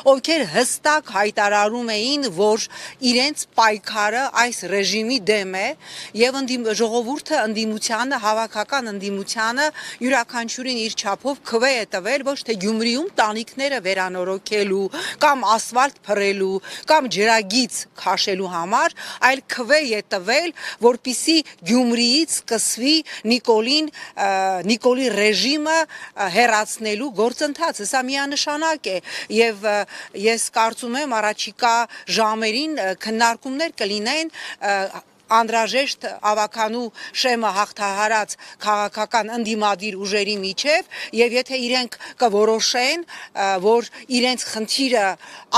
ովքեր հստակ հայտարարում էին, որ իրենց պայքարը այս ռեժիմի դեմ է եւ ժողովուրդը ընդդիմությանը, հավաքական ընդդիմությանը յուրաքանչյուրին իր չափով քվե է տվել ոչ թե Գյումրիում տանիքները վերանորոգելու կամ ասֆալտ փռելու կամ ջրագիծ քաշելու համար, այլ քվե է տվել, որպիսի Գյումրիից սկսվի Նիկոլի ռեժիմը հեռացնելու գործընթացը։ Սա միանշանակ է եւ ես կարծում եմ առաջիկա ժամերին քննարկումներ կլինեն անհրաժեշտ ավականու շեմը հաղթահարած քաղաքական ընդդիմադիր ուժերի միջև եւ եթե իրենք կորոշեն, որ իրենց խնդիրը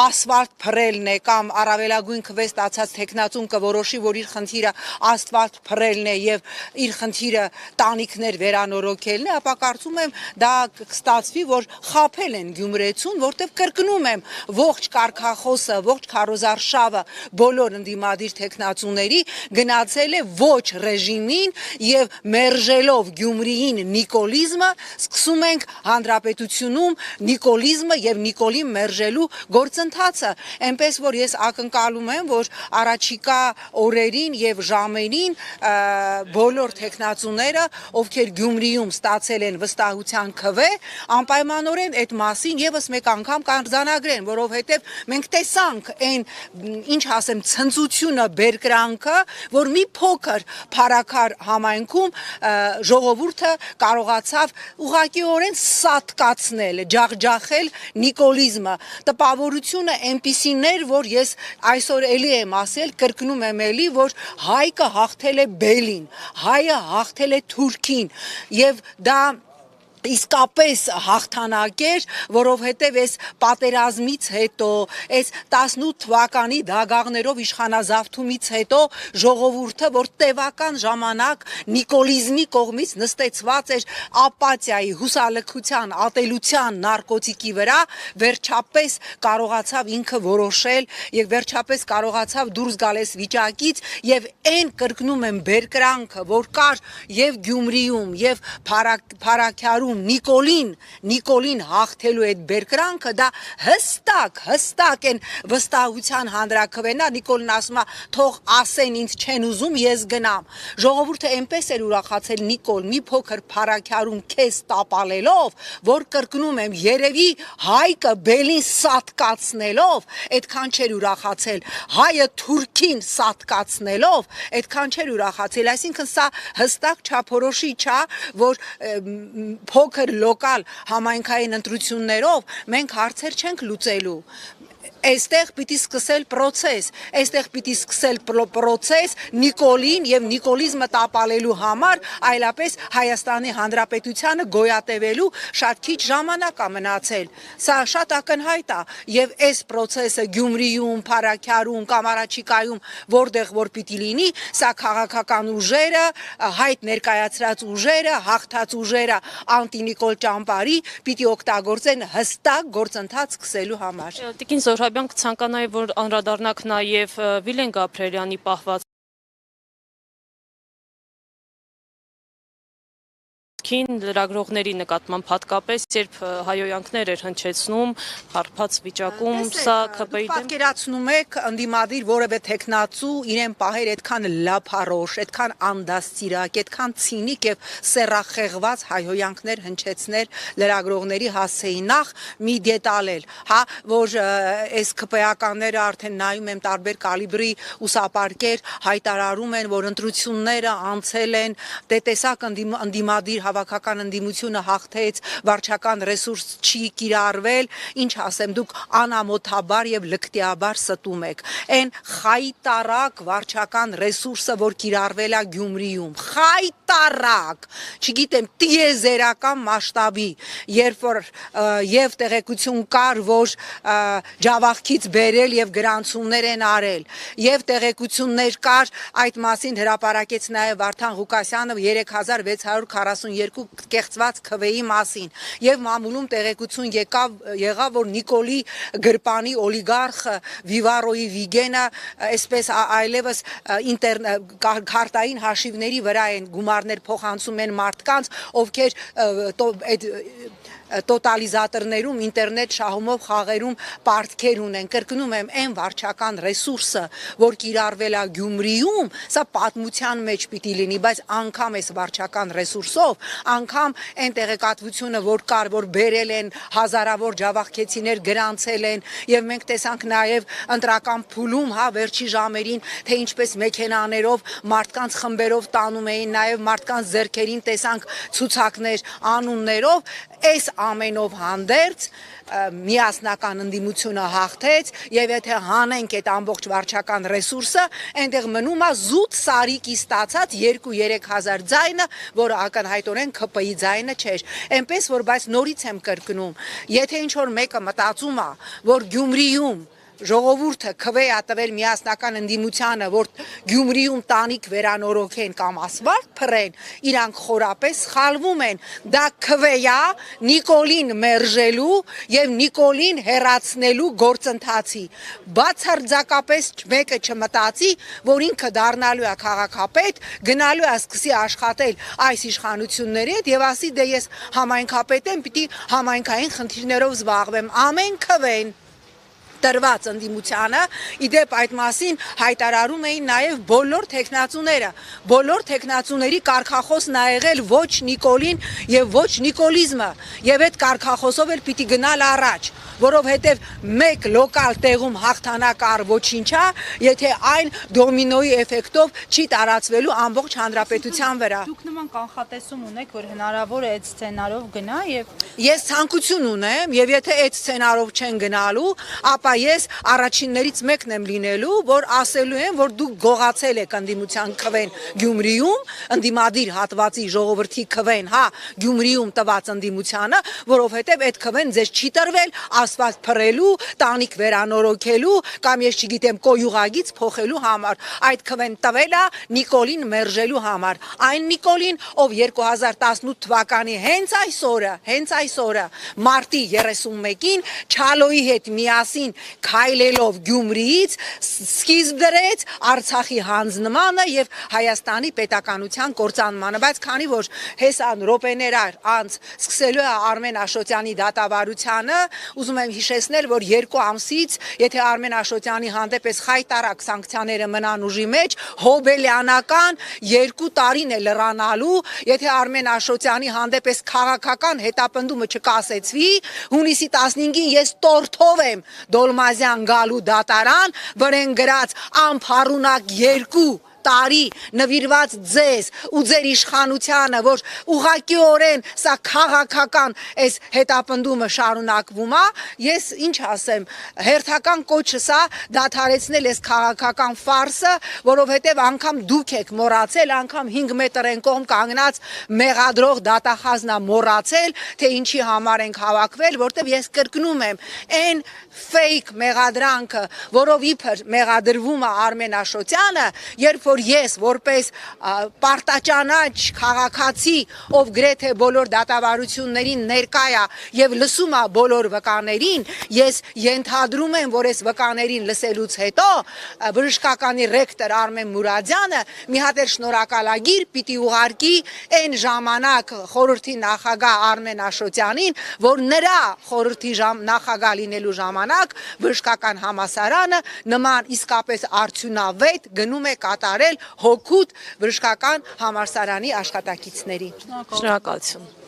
ասֆալտ փռելն է կամ առավելագույն քվե ստացած տեխնացուն կորոշի, որ իր խնդիրը ասֆալտ փռելն է եւ իր խնդիրը տանիքներ վերանորոգելն է, ապա կարծում եմ դա կստացվի, որ խաբել են գյումրեցուն, որտեղ կրկնում եմ ողջ կարգախոսը, ողջ քարոզարշավը բոլոր ընդդիմադիր տեխնացուների գնացել է ոչ ռեժիմին եւ մերժելով Գյումրիին նիկոլիզմը սկսում ենք հանրապետությունում նիկոլիզմը եւ Նիկոլի մերժելու գործընթացը այնպես որ ես ակնկալում եմ որ առաջիկա օրերին եւ ժամերին բոլոր տեխնացուները ովքեր Գյումրիում ստացել են վստահության քվե անպայմանորեն այդ մասին եւս մեկ անգամ կարձանագրեն որովհետեւ մենք տեսանք այն ինչ ասեմ ցնծությունը բերկրանքը որ մի փոքր փարակար համայնքում ժողովուրդը կարողացավ ուղղակիորեն սատկացնել, ջախջախել նիկոլիզմը։ Տպավորությունը այնպիսին էր, որ ես այսօր էլի եմ ասել, կրկնում եմ էլի, որ հայկը հաղթել է բելին, հայը հաղթել է թուրքին եւ դա իսկապես հաղթանակ էր, որովհետև այս պատերազմից հետո, այս 18 թվականի դագաղներով իշխանազավթումից հետո ժողովուրդը, որ տևական ժամանակ նիկոլիզմի կողմից նստեցված էր ապաթիայի, հուսալքության, ատելության, նարկոտիկի վրա, վերջապես կարողացավ ինքը որոշել եւ վերջապես կարողացավ դուրս գալ այս վիճակից եւ այն կրկնում եմ բերկրանքը, որ կար եւ Գյումրիում եւ Փարաքյարում Նիկոլին հաղթելու այդ բերկրանքը դա հստակ են վստահության հանրաքվենա Նիկոլն ասում է թող ասեն ինձ չեն ուզում ես գնամ ժողովուրդը այնպես էր ուրախացել Նիկոլ մի փոքր Փարաքյարում քեզ տապալելով որ կրկնում եմ երևի հայկը բելին սատկացնելով այդքան չէր ուրախացել հայը թուրքին սատկացնելով այդքան չէր ուրախացել այսինքն սա հստակ չափորոշիչ է որ փոքր լոկալ համայնքային ընտրություններով մենք հարցեր չենք լուծելու այստեղ պիտի սկսել process Նիկոլին եւ նիկոլիզմը տապալելու համար այլապես Հայաստանի Հանրապետությանը գոյատևելու շատ քիչ ժամանակ է մնացել սա շատ ակնհայտ է եւ այս process-ը Գյումրիում, Փարաքյարում կամ առաջիկայում որտեղ որ պիտի լինի սա քաղաքական ուժերը հայտ ներկայացրած ուժերը հաղթած ուժերը անտի-Նիկոլ ճամբարի պիտի օգտագործեն հստակ գործընթաց սկսելու համար Տիկին Զոհրաբյան կցանկանայի որ անդրադառնաք նաև Վիլեն Գաբրելյանի պահված լրագրողների նկատմամբ հատկապես երբ հայոյանքներ էր հնչեցնում հարբած վիճակում սա ԿՊ-ի դեմ պատկերացնում եք ընդդիմադիր որևէ տեխնացու իրեն պահեր այդքան լափարոշ, այդքան անդաստիրակ, այդքան ցինիկ եւ սեռախեղված հայոյանքներ հնչեցներ լրագրողների հասցեին նախ մի դետալել, հա, որ այս ԿՊ-ականները արդեն նայում եմ տարբեր կալիբրի ուսապարկեր հայտարարում են, որ ընտրությունները անցել են, տեսակ ընդդիմադիր հավաքական ընդդիմությունը հաղթեց, վարչական ռեսուրս չի կիրառվել, ինչ ասեմ, դուք անամոթաբար եւ լկտիաբար ստում եք։ Այն խայտարակ վարչական ռեսուրսը, որ կիրառվել է Գյումրիում, խայտարակ, չգիտեմ, տիեզերական մասշտաբի, երբ որ եւ տեղեկություն կար, որ ջավախքից բերել եւ գրանցումներ են արել, եւ տեղեկություններ կար, այդ մասին հրապարակեց նաեւ Վարդան Ղուկասյանը 3642 կեղծված քվեի մասին եւ մամուլում տեղեկություն եղավ որ Նիկոլի գրպանի օլիգարխը Վիվարոյի Վիգենը այսպես այլևս քարտային հաշիվների վրա են գումարներ փոխանցում են մարդկանց ովքեր այդ տոտալիզատորներում, ինտերնետ շահումով խաղերում պարտքեր ունեն, կրկնում եմ, այն վարչական ռեսուրսը, որ կիրառվել է Գյումրիում, սա պատմության մեջ պիտի լինի, բայց անգամ այս վարչական ռեսուրսով, անգամ այն տեղեկատվությունը, որ կար, որ բերել են հազարավոր ջավախքեցիներ գրանցել են, եւ մենք տեսանք նաեւ ընտրական փուլում, հա, վերջի ժամերին, թե ինչպես մեքենաներով մարդկանց խմբերով տանում էին, նաեւ մարդկանց ձեռքերին տեսանք ցուցակներ անուններով, այս ամենով հանդերձ միասնական ընդդիմությունը հաղթեց եւ եթե հանենք այդ ամբողջ վարչական ռեսուրսը, այնտեղ մնում է զուտ սարիկի ստացած 2-3 հազար ձայնը, որը ակնհայտորեն ԿՊ-ի ձայնը չէր։ Այնպես որ բայց նորից եմ կրկնում, եթե ինչ որ մեկը մտածում է, որ Գյումրիում ժողովուրդը քվե է տվել միասնական ընդդիմությանը, որ Գյումրիում տանիք վերանորոգեն կամ ասֆալտ փռեն, իրանք խորապես սխալվում են։ Դա քվե է Նիկոլին մերժելու եւ Նիկոլին հեռացնելու գործընթացի։ Բացարձակապես մեկը չմտածի, որ ինքը դառնալու է քաղաքապետ, գնալու է սկսի աշխատել այս իշխանությունների հետ եւ ասի դե ես համայնքապետ եմ, պիտի համայնքային խնդիրներով զբաղվեմ։ Ամեն քվեն տրված ընդդիմությանը, իդեպ այդ մասին հայտարարում էին նաև բոլոր տեխնացուները, բոլոր տեխնացուների կարգախոսն ա եղել ոչ Նիկոլին եւ ոչ նիկոլիզմը, եւ այդ կարգախոսով էլ պիտի գնալ առաջ, որովհետեւ մեկ լոկալ տեղում հաղթանակ առ ոչինչա, եթե այն դոմինոյի էֆեկտով չի տարածվելու ամբողջ հանրապետության վրա։ Դուք նման կանխատեսում ունեք, որ հնարավոր է այդ սցենարով գնա եւ Ես ցանկություն ունեմ եւ եթե այդ սցենարով չեն գնալու, ապա ես առաջիններից մեկն եմ լինելու, որ ասելու եմ, որ դուք գողացել եք ընդդիմության քվեն Գյումրիում, ընդդիմադիր հատվածի ժողովրդի քվեն, հա, Գյումրիում տված ընդդիմությանը, որովհետեւ այդ քվեն ձեզ չի տրվել ասֆալտ փռելու, տանիք վերանորոգելու կամ ես չգիտեմ կոյուղագից փոխելու համար։ Այդ քվեն տվել է Նիկոլին մերժելու համար։ Այն Նիկոլին, ով 2018 թվականի հենց այսօրը մարտի 31-ին Չալոյի հետ միասին քայլելով Գյումրիից սկիզբ դրեց Արցախի հանձնմանը եւ Հայաստանի պետականության կործանմանը, բայց քանի որ հեսան րոպեներ անց սկսելու է Արմեն Աշոտյանի դատավարությանը, ուզում եմ հիշեցնել, որ 2 ամսից, եթե Արմեն Աշոտյանի հանդեպ այս խայտարակ սանկցիաները մնան ուժի մեջ, հոբելյանական 2 տարին է լրանալու, եթե Արմեն Աշոտյանի հանդեպ այս քաղաքական հետապնդումը չկասեցվի, հունիսի 15-ին ես տորթով եմ Դոլմազյան գալու դատարան, վրեն գրած անփառունակ 2 տարի նվիրված ձեզ ու ձեր իշխանությանը, որ ուղղակիորեն սա քաղաքական այս հետապնդումը շարունակվում է, ես ինչ ասեմ, հերթական կոչը սա դադարեցնել այս քաղաքական ֆարսը, որովհետև անգամ դուք եք մոռացել, անգամ 5 մետր են կողմ կանգնած մեղադրող դատախազն է մոռացել, թե ինչի համար ենք հավաքվել, որտեղ ես կրկնում եմ, այն ֆեյք մեղադրանքը, որով իբր մեղադրվում է Արմեն Աշոտյանը, երբ որ ես որպես պարտաճանաչ քաղաքացի, ով գրեթե բոլոր դատավարություններին ներկա է եւ լսում է բոլոր վկաներին, ես ենթադրում եմ, որ այս վկաներին լսելուց հետո բժշկականի ռեկտոր Արմեն Մուրադյանը մի հատ էլ շնորհակալագիր պիտի ուղարկի այն ժամանակ խորհրդի նախագահ Արմեն Աշոտյանին, որ նրա խորհրդի նախագահ լինելու ժամանակ բժշկական համալսարանը նման իսկապես արդյունավետ գնում է կատարել հոգուտ բժշկական համալսարանի աշխատակիցների։ Շնորհակալություն։